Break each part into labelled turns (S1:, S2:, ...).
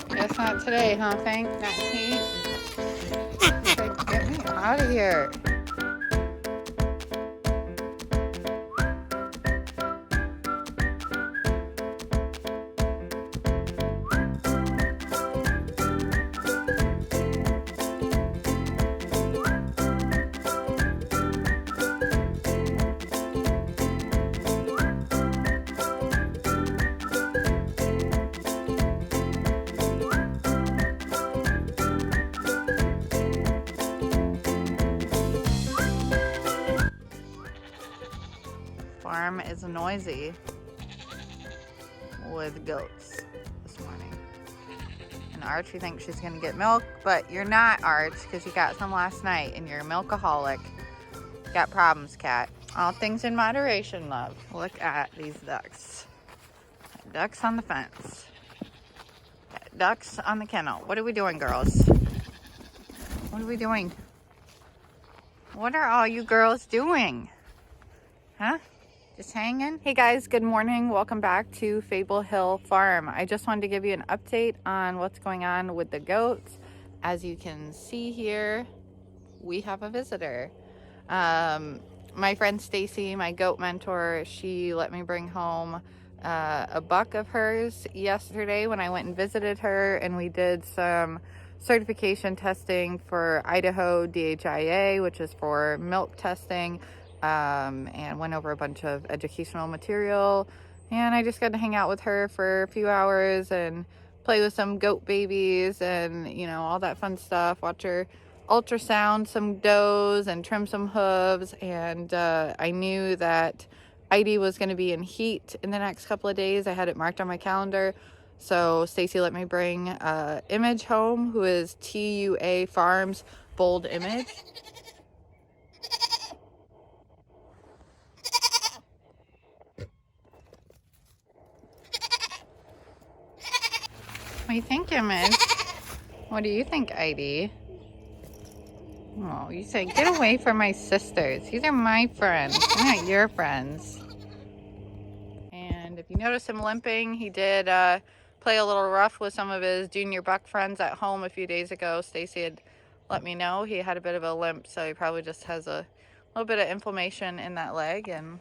S1: Guess not today, huh, Fink? Not heat. Get me out of here. Farm is noisy with goats this morning. And Archie thinks she's gonna get milk, but you're not, Arch, because you got some last night and you're a milkaholic. Got problems, cat. All things in moderation, love. Look at these ducks. Ducks on the fence. Ducks on the kennel. What are we doing, girls? What are we doing? What are all you girls doing? Huh? Just hanging? Hey guys, good morning. Welcome back to Fable Hill Farm. I just wanted to give you an update on what's going on with the goats. As you can see here, we have a visitor. My friend Stacy, my goat mentor, she let me bring home a buck of hers yesterday when I went and visited her, and we did some certification testing for Idaho DHIA, which is for milk testing. And went over a bunch of educational material, and I just got to hang out with her for a few hours and play with some goat babies and, you know, all that fun stuff. Watch her ultrasound some does and trim some hooves. And I knew that Heidi was going to be in heat in the next couple of days. I had it marked on my calendar. So Stacy let me bring Image home, who is TUA Farms Bold Image. What do you think, Image? What do you think, Heidi? Oh, you say, get away from my sisters. These are my friends. They're not your friends. And if you notice him limping, he did play a little rough with some of his junior buck friends at home a few days ago. Stacy had let me know he had a bit of a limp, so he probably just has a little bit of inflammation in that leg. And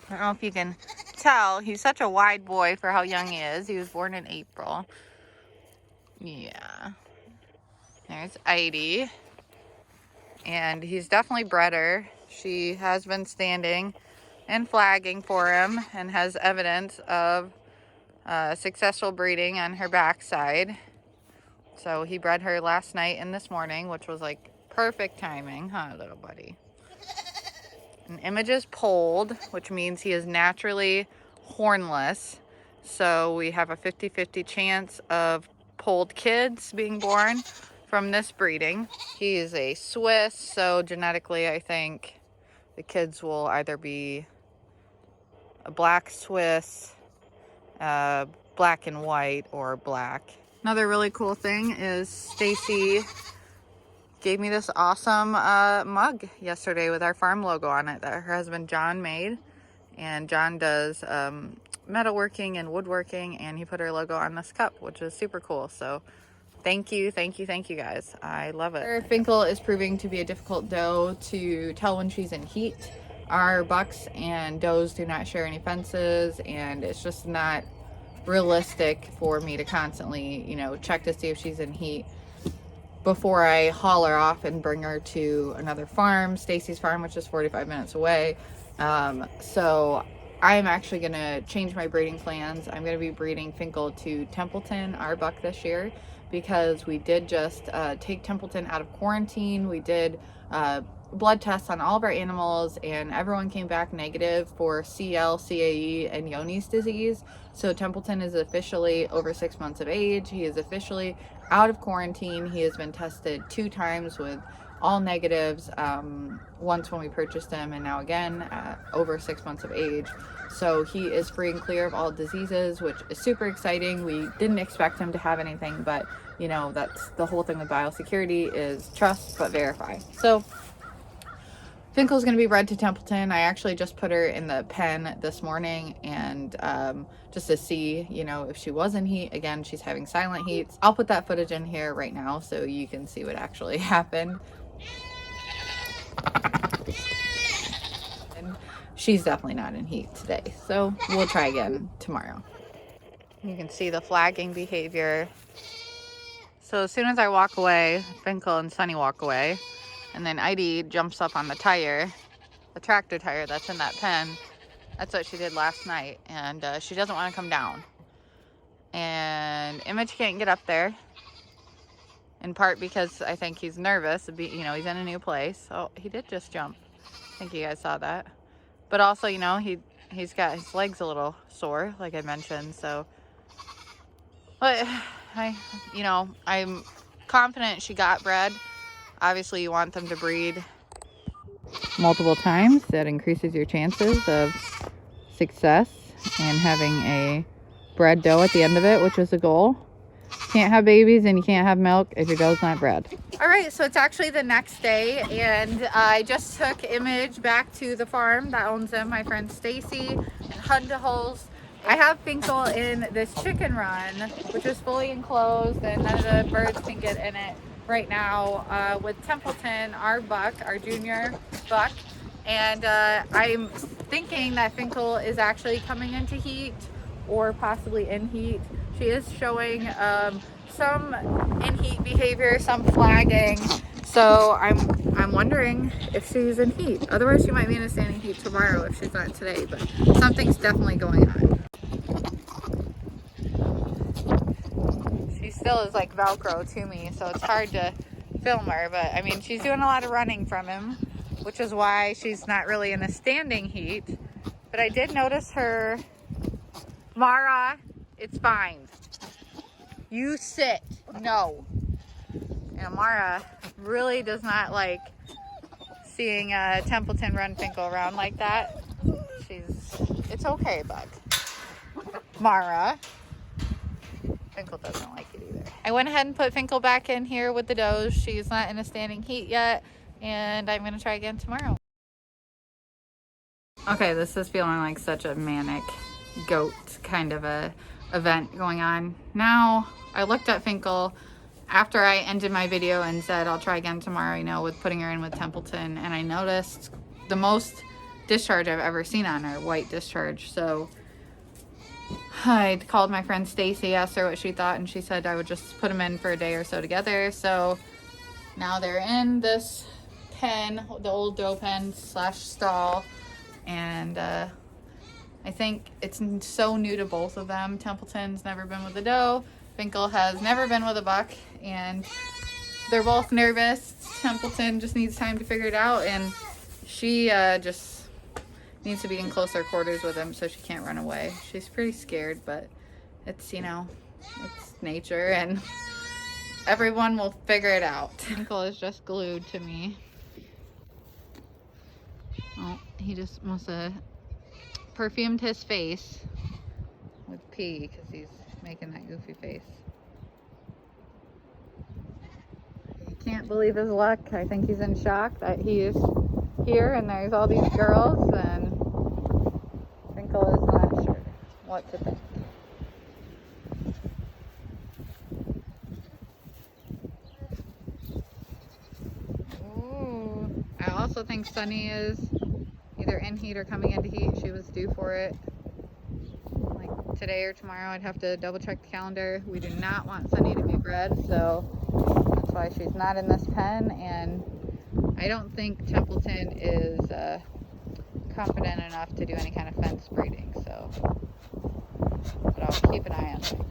S1: I don't know if you can tell, he's such a wide boy for how young he is. He was born in April. Yeah, there's Heidi, and he's definitely bred her. She has been standing and flagging for him and has evidence of successful breeding on her backside. So he bred her last night and this morning, which was like perfect timing, huh, little buddy? An Image is polled, which means he is naturally hornless. So we have a 50-50 chance of polled kids being born from this breeding. He is a Swiss, so genetically I think the kids will either be a black Swiss, black and white, or black. Another really cool thing is Stacy gave me this awesome mug yesterday with our farm logo on it that her husband John made. And John does metalworking and woodworking, and he put her logo on this cup, which is super cool. So thank you guys. I love it. Finkel is proving to be a difficult doe to tell when she's in heat. Our bucks and does do not share any fences, and it's just not realistic for me to constantly, you know, check to see if she's in heat before I haul her off and bring her to another farm, Stacy's farm, which is 45 minutes away. So I'm actually going to change my breeding plans. I'm going to be breeding Finkel to Templeton, our buck, this year, because we did just take Templeton out of quarantine. We did blood tests on all of our animals, and everyone came back negative for CL, CAE, and Johne's disease. So Templeton is officially over 6 months of age. He is officially out of quarantine. He has been tested 2 times with all negatives, once when we purchased him, and now again over 6 months of age. So he is free and clear of all diseases, which is super exciting. We didn't expect him to have anything, but you know, that's the whole thing with biosecurity, is trust but verify. So Finkel's going to be bred to Templeton. I actually just put her in the pen this morning, and just to see, you know, if she was in heat. Again, she's having silent heats. I'll put that footage in here right now so you can see what actually happened. And she's definitely not in heat today, so we'll try again tomorrow. You can see the flagging behavior. So as soon as I walk away, Finkel and Sunny walk away, and then Heidi jumps up on the tire, the tractor tire that's in that pen. That's what she did last night, and she doesn't want to come down. And Image can't get up there, in part because I think he's nervous. You know, he's in a new place. Oh, he did just jump. I think you guys saw that. But also, you know, he's got his legs a little sore, like I mentioned. So, but I'm confident she got bred. Obviously, you want them to breed multiple times. That increases your chances of success and having a bred doe at the end of it, which is the goal. Can't have babies and you can't have milk if your doe's not bred. All right, so it's actually the next day, and I just took Image back to the farm that owns him, my friend Stacy and Hundaholes. I have Finkel in this chicken run, which is fully enclosed, and none of the birds can get in it right now, with Templeton, our buck, our junior buck. And I'm thinking that Finkel is actually coming into heat, or possibly in heat. She is showing some in heat behavior, some flagging. So I'm wondering if she's in heat. Otherwise, she might be in a standing heat tomorrow if she's not today. But something's definitely going on. She still is like Velcro to me, so it's hard to film her. But I mean, she's doing a lot of running from him, which is why she's not really in a standing heat. But I did notice her. Mara, it's fine. You sit. No. And Mara really does not like seeing Templeton run Finkel around like that. It's okay, bug. Mara. Finkel doesn't like it either. I went ahead and put Finkel back in here with the does. She's not in a standing heat yet, and I'm gonna try again tomorrow. Okay, this is feeling like such a manic goat kind of a event going on. Now, I looked at Finkel after I ended my video and said I'll try again tomorrow, you know, with putting her in with Templeton, and I noticed the most discharge I've ever seen on her, white discharge. So I called my friend Stacy, asked her what she thought, and she said I would just put them in for a day or so together. So now they're in this pen, the old doe pen / stall, and I think it's so new to both of them. Templeton's never been with a doe. Finkel has never been with a buck, and they're both nervous. Templeton just needs time to figure it out, and she just needs to be in closer quarters with him so she can't run away. She's pretty scared, but it's, you know, it's nature, and everyone will figure it out. Finkel is just glued to me. Oh, he just must have perfumed his face with pee because he's making that goofy face. He can't believe his luck. I think he's in shock that he is here and there's all these girls, and Finkel is not sure what to think. Ooh. I also think Sunny is either in heat or coming into heat. She was due for it like today or tomorrow. I'd have to double check the calendar. We do not want Sunny to be bred, so that's why she's not in this pen. And I don't think Templeton is confident enough to do any kind of fence breeding, so but I'll keep an eye on things.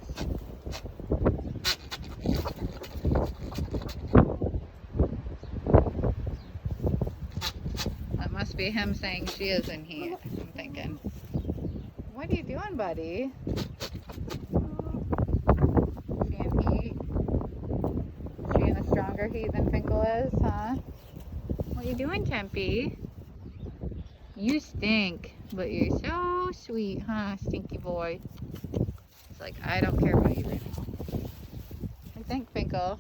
S1: Must be him saying she is in heat, I'm thinking. What are you doing, buddy? She in heat? She in a stronger heat than Finkel is, huh? What are you doing, Tempy? You stink, but you're so sweet, huh, stinky boy? It's like, I don't care about you right now. I think Finkel.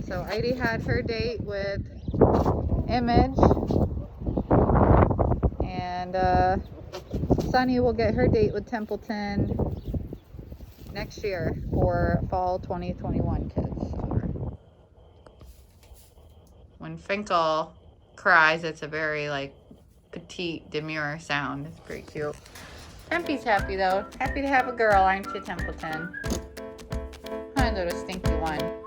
S1: So Heidi had her date with Image. And Sunny will get her date with Templeton next year for fall 2021 kids. So when Finkel cries, it's a very like petite, demure sound. It's pretty cute. Tempy's happy though. Happy to have a girl, aren't you, Templeton? Hi, little stinky one.